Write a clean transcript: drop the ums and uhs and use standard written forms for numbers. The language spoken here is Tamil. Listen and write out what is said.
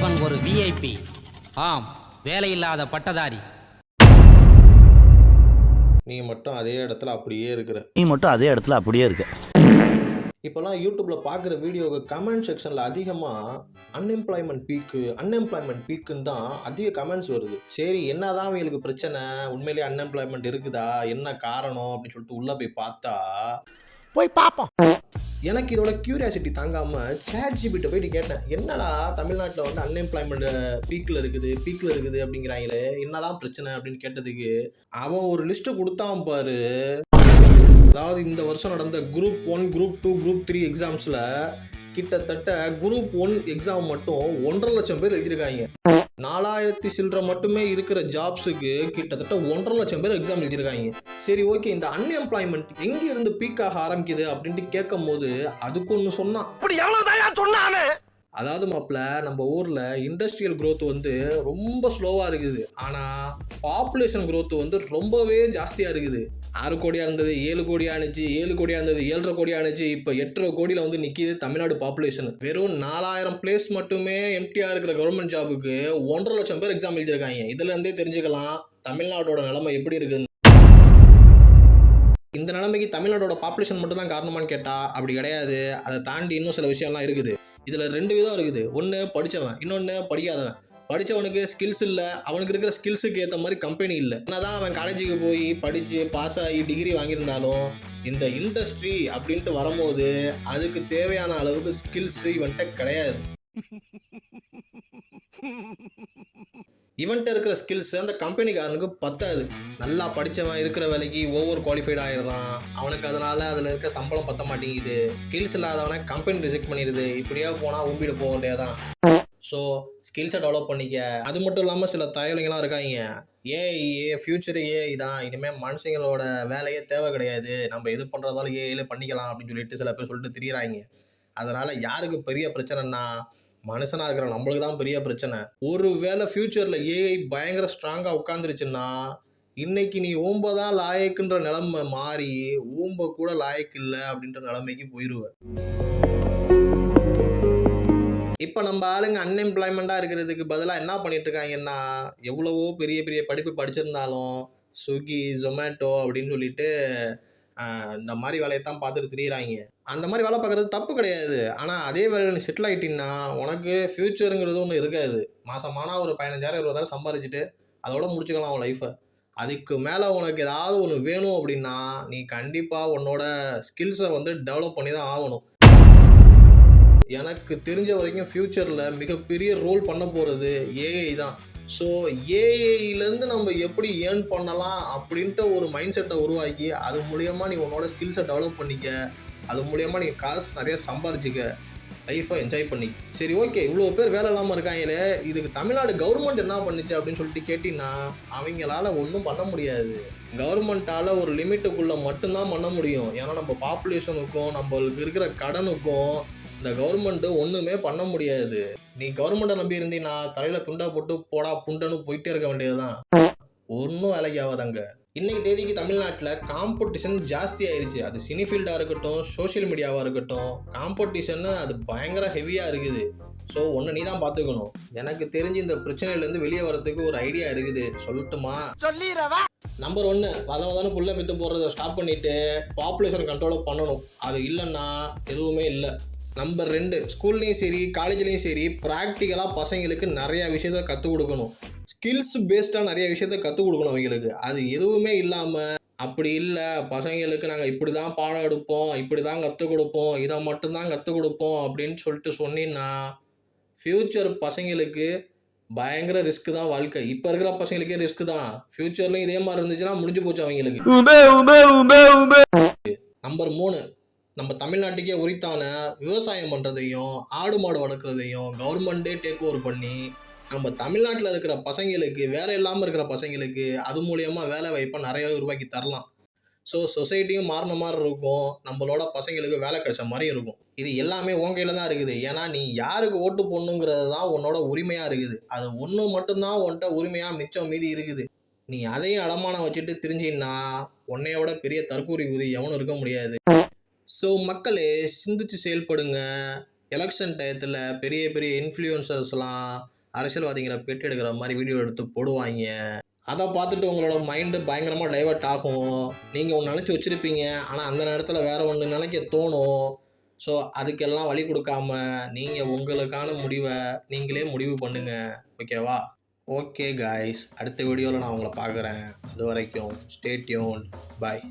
அவன் ஒரு விஐபி. ஆம், வேலையில்லாத பட்டதாரி. நீ மட்டும் அதே இடத்துல அப்படியே இருக்க. இப்போல்லாம் யூடியூப்பில் பார்க்குற வீடியோவுக்கு கமெண்ட் செக்ஷனில் அதிகமாக அன்எம்ப்ளாய்மெண்ட் பீக்குன்னு தான் அதிக கமெண்ட்ஸ் வருது. சரி, என்னதான் அவங்களுக்கு பிரச்சனை, உண்மையிலேயே அன்எம்ப்ளாய்மெண்ட் இருக்குதா, என்ன காரணம் அப்படின்னு சொல்லிட்டு உள்ளே போய் பார்ப்போம். எனக்கு இதோட கியூரியாசிட்டி தாங்காமல் ChatGPT போயிட்டு கேட்டேன், என்னடா தமிழ்நாட்டில் வந்து அன்எம்ப்ளாய்மெண்ட் பீக்கில் இருக்குது அப்படிங்கிறாங்களே, என்னதான் பிரச்சனை அப்படின்னு கேட்டதுக்கு அவன் ஒரு லிஸ்ட்டு கொடுத்தான் பாரு. அதாவது இந்த வருஷம் நடந்த குரூப் 1, குரூப் 2, குரூப் 3 எக்ஸாம்ஸில் கிட்டத்தட்ட குரூப் 1 எக்ஸாம் மட்டும் 1.5 லட்சம் பேர் எழுதியிருக்காங்க. 4000 சில்லற மட்டுமே இருக்கிற ஜாப்ஸுக்கு கிட்டத்தட்ட 1.5 லட்சம் பேர் எக்ஸாம் எழுதியிருக்காங்க. சரி, ஓகே, இந்த அன்எம்ப்ளாய்மெண்ட் எங்கே இருந்து பீக் ஆக ஆரம்பிக்குது அப்படின்ட்டு கேட்கும் போது அதுக்கு ஒன்று சொன்னான். அதாவது மாப்பிள்ள, நம்ம ஊரில் இண்டஸ்ட்ரியல் growth வந்து ரொம்ப ஸ்லோவாக இருக்குது. ஆனால் பாப்புலேஷன் growth வந்து ரொம்பவே ஜாஸ்தியாக இருக்குது. 6 கோடியாக இருந்தது 7 கோடி ஆனிச்சு, 7 கோடியாக இருந்தது 7.5 கோடி ஆனிச்சு, இப்போ 8.5 கோடியில் வந்து நிற்கிது தமிழ்நாடு பாப்புலேஷன். வெறும் 4000 பிளேஸ் மட்டுமே எம்டியாக இருக்கிற கவர்மெண்ட் ஜாபுக்கு 1.5 லட்சம் பேர் எக்ஸாம் எழுதியிருக்காங்க. இதுலேருந்தே தெரிஞ்சுக்கலாம் தமிழ்நாட்டோட நிலைமை எப்படி இருக்குன்னு. இந்த நிலைமைக்கு தமிழ்நாட்டோட பாப்புலேஷன் மட்டும் தான் காரணமானு கேட்டால் அப்படி கிடையாது. அதை தாண்டி இன்னும் சில விஷயம்லாம் இருக்குது. இதில் 2 விதம் இருக்குது. ஒன்று படித்தவன், இன்னொன்று படிக்காதவன். படித்தவனுக்கு ஸ்கில்ஸ் இல்லை, அவனுக்கு இருக்கிற ஸ்கில்ஸுக்கு ஏற்ற மாதிரி கம்பெனி இல்லை. என்னதான் அவன் காலேஜுக்கு போய் படித்து பாஸ் ஆகி டிகிரி வாங்கியிருந்தாலும் இந்த இண்டஸ்ட்ரி அப்படின்ட்டு வரும்போது அதுக்கு தேவையான அளவுக்கு ஸ்கில்ஸ் இவன்கிட்ட கிடையாது. இவன்கிட்ட இருக்கிற ஸ்கில்ஸ் அந்த கம்பெனிக்காரனுக்கு பத்தாது. நல்லா படித்தவன் இருக்கிற வேலைக்கு ஓவர் குவாலிஃபைட் ஆகிடுறான். அவனுக்கு அதனால் அதில் இருக்க சம்பளம் பற்ற மாட்டேங்குது. ஸ்கில்ஸ் இல்லாதவனை கம்பெனி ரிஜெக்ட் பண்ணிடுது. இப்படியா போனால் உம்பிட்டு போக வேண்டியதான். ஸோ ஸ்கில்ஸை டெவலப் பண்ணிக்க. அது மட்டும் இல்லாமல் சில தகவல்கள்லாம் இருக்காங்க. ஃபியூச்சரு ஏஐ தான், இனிமேல் மனுஷங்களோட வேலையே தேவை கிடையாது, நம்ம எது பண்ணுறதாலும் ஏஐல பண்ணிக்கலாம் அப்படின்னு சொல்லிட்டு சில பேர் சொல்லிட்டு திரியிறாங்க. அதனால் யாருக்கு பெரிய பிரச்சனைன்னா மனுஷனாக இருக்கிற நம்மளுக்கு தான் பெரிய பிரச்சனை. ஒரு வேளை ஃப்யூச்சரில் ஏஐ பயங்கர ஸ்ட்ராங்காக உட்காந்துருச்சுன்னா இன்னைக்கு நீ ஊம்ப தான் லாயக்குன்ற நிலைமை மாறி ஊம்ப கூட லாயக்கு இல்லை அப்படின்ற நிலைமைக்கு போயிடுவேன். இப்போ நம்ம ஆளுங்க அன்எம்ப்ளாய்மெண்ட்டாக இருக்கிறதுக்கு பதிலாக என்ன பண்ணிட்டு இருக்காங்கன்னா, எவ்வளவோ பெரிய பெரிய படிப்பு படிச்சிருந்தாலும் ஸ்விக்கி, ஜொமேட்டோ அப்படின்னு சொல்லிட்டு இந்த மாதிரி வேலையைத்தான் பார்த்துட்டு திரியிறாங்க. அந்த மாதிரி வேலை பார்க்குறது தப்பு கிடையாது. ஆனால் அதே வேலையில் நீ செட்டில் ஆகிட்டீங்கன்னா உனக்கு ஃப்யூச்சருங்கிறது ஒன்று இருக்காது. மாதமானால் ஒரு 15,000 20,000 சம்பாரிச்சிட்டு அதோட முடிச்சுக்கலாம் உன் லைஃப்பை. அதுக்கு மேலே உனக்கு ஏதாவது ஒன்று வேணும் அப்படின்னா நீ கண்டிப்பாக உன்னோட ஸ்கில்ஸை வந்து டெவலப் பண்ணி தான் ஆகணும். எனக்கு தெரிஞ்ச வரைக்கும் ஃப்யூச்சரில் மிகப்பெரிய ரோல் பண்ண போகிறது ஏஐ தான். ஸோ ஏஐலேருந்து நம்ம எப்படி ஏர்ன் பண்ணலாம் அப்படின்ட்டு ஒரு மைண்ட் செட்டை உருவாக்கி அது மூலியமாக நீ உன்னோட ஸ்கில்ஸை டெவலப் பண்ணிக்க. அது மூலியமாக நீ காசு நிறைய சம்பாரிச்சிக்க, லைஃப்பை என்ஜாய் பண்ணி. சரி, ஓகே, இவ்வளோ பேர் வேலை இல்லாமல் இருக்காங்களே, இதுக்கு தமிழ்நாடு கவர்மெண்ட் என்ன பண்ணுச்சு அப்படின்னு சொல்லிட்டு கேட்டிங்கன்னா அவங்களால ஒன்றும் பண்ண முடியாது. கவர்மெண்ட்டால் ஒரு லிமிட்டுக்குள்ளே மட்டும்தான் பண்ண முடியும். ஏன்னா நம்ம பாப்புலேஷனுக்கும் நம்மளுக்கு இருக்கிற கடனுக்கும் இந்த கவர்மெண்ட்டு ஒன்றுமே பண்ண முடியாது. நீ கவர்மெண்ட்டை நம்பி இருந்தீங்கன்னா தலையில் துண்டா போட்டு போடா புண்டன்னு போயிட்டே இருக்க வேண்டியது தான். ஒன்றும் வேலைக்கு ஆகாதாங்க. இன்றைக்கி தேதிக்கு தமிழ்நாட்டில் காம்படிஷன் ஜாஸ்தி ஆயிடுச்சு. அது சினி ஃபீல்டாக இருக்கட்டும், சோஷியல் மீடியாவாக இருக்கட்டும், காம்படிஷன்னு அது பயங்கர ஹெவியாக இருக்குது. ஸோ ஒன்று நீ தான் பார்த்துக்கணும். எனக்கு தெரிஞ்சு இந்த பிரச்சனையிலேருந்து வெளியே வரதுக்கு ஒரு ஐடியா இருக்குது, சொல்லட்டுமா? நம்பர் 1, வதவதானு புள்ள பெற்று போடுறத ஸ்டாப் பண்ணிவிட்டு பாப்புலேஷன் கண்ட்ரோலை பண்ணணும். அது இல்லைன்னா எதுவுமே இல்லை. நம்பர் 2, ஸ்கூல்லையும் சரி காலேஜ்லேயும் சரி ப்ராக்டிக்கலாக பசங்களுக்கு நிறையா விஷயத்த கற்றுக் கொடுக்கணும். ஸ்கில்ஸ் பேஸ்டாக நிறைய விஷயத்த கற்றுக் கொடுக்கணும் அவங்களுக்கு. அது எதுவுமே இல்லாமல் அப்படி இல்லை பசங்களுக்கு நாங்கள் இப்படி தான் பாடம் எடுப்போம், இப்படி தான் கற்றுக் கொடுப்போம், இதை மட்டும்தான் கற்றுக் கொடுப்போம் அப்படின்னு சொல்லிட்டு சொன்னீங்கன்னா ஃப்யூச்சர் பசங்களுக்கு பயங்கர ரிஸ்க் தான் வாழ்க்கை. இப்போ இருக்கிற பசங்களுக்கே ரிஸ்க் தான். ஃப்யூச்சர்லையும் இதே மாதிரி இருந்துச்சுன்னா முடிஞ்சு போச்சு அவங்களுக்கு. நம்பர் 3, நம்ம தமிழ்நாட்டுக்கே உரித்தான விவசாயம் பண்ணுறதையும் ஆடு மாடு வளர்க்குறதையும் கவர்மெண்ட்டே டேக் ஓவர் பண்ணி நம்ம தமிழ்நாட்டில் இருக்கிற பசங்களுக்கு, வேலை இல்லாமல் இருக்கிற பசங்களுக்கு அது மூலியமாக வேலை வாய்ப்பை நிறையா உருவாக்கி தரலாம். ஸோ சொசைட்டியும் மாறின மாதிரி இருக்கும், நம்மளோட பசங்களுக்கு வேலை கிடைச்ச மாதிரி இருக்கும். இது எல்லாமே உன் கையில் தான் இருக்குது. ஏன்னா நீ யாருக்கு ஓட்டு போடணுங்கிறது தான் உன்னோட உரிமையாக இருக்குது. அது ஒன்று மட்டும்தான் உன்கிட்ட உரிமையாக மிச்சம் மீதி இருக்குது. நீ அதையும் அடமானம் வச்சுட்டு திரிஞ்சின்னா உன்னையோட பெரிய தற்கூரி ஊதி எவனும் இருக்க முடியாது. ஸோ மக்களே, சிந்திச்சு செயல்படுங்க. எலெக்ஷன் டயத்தில் பெரிய பெரிய இன்ஃப்ளூயன்சர்ஸ்லாம் அரசியல்வாதிகளை பேட்டி எடுக்கிற மாதிரி வீடியோ எடுத்து போடுவாங்க. அதை பார்த்துட்டு உங்களோட மைண்டு பயங்கரமாக டைவர்ட் ஆகும். நீங்கள் ஒன்று நினச்சி வச்சுருப்பீங்க, ஆனால் அந்த நேரத்தில் வேறு ஒன்று நினைக்க தோணும். ஸோ அதுக்கெல்லாம் வழி கொடுக்காம நீங்கள் உங்களுக்கான முடிவை நீங்களே முடிவு பண்ணுங்கள். ஓகேவா? ஓகே காய்ஸ், அடுத்த வீடியோவில் நான் உங்களை பார்க்குறேன். அது வரைக்கும் ஸ்டே டியூன்ட். பாய்.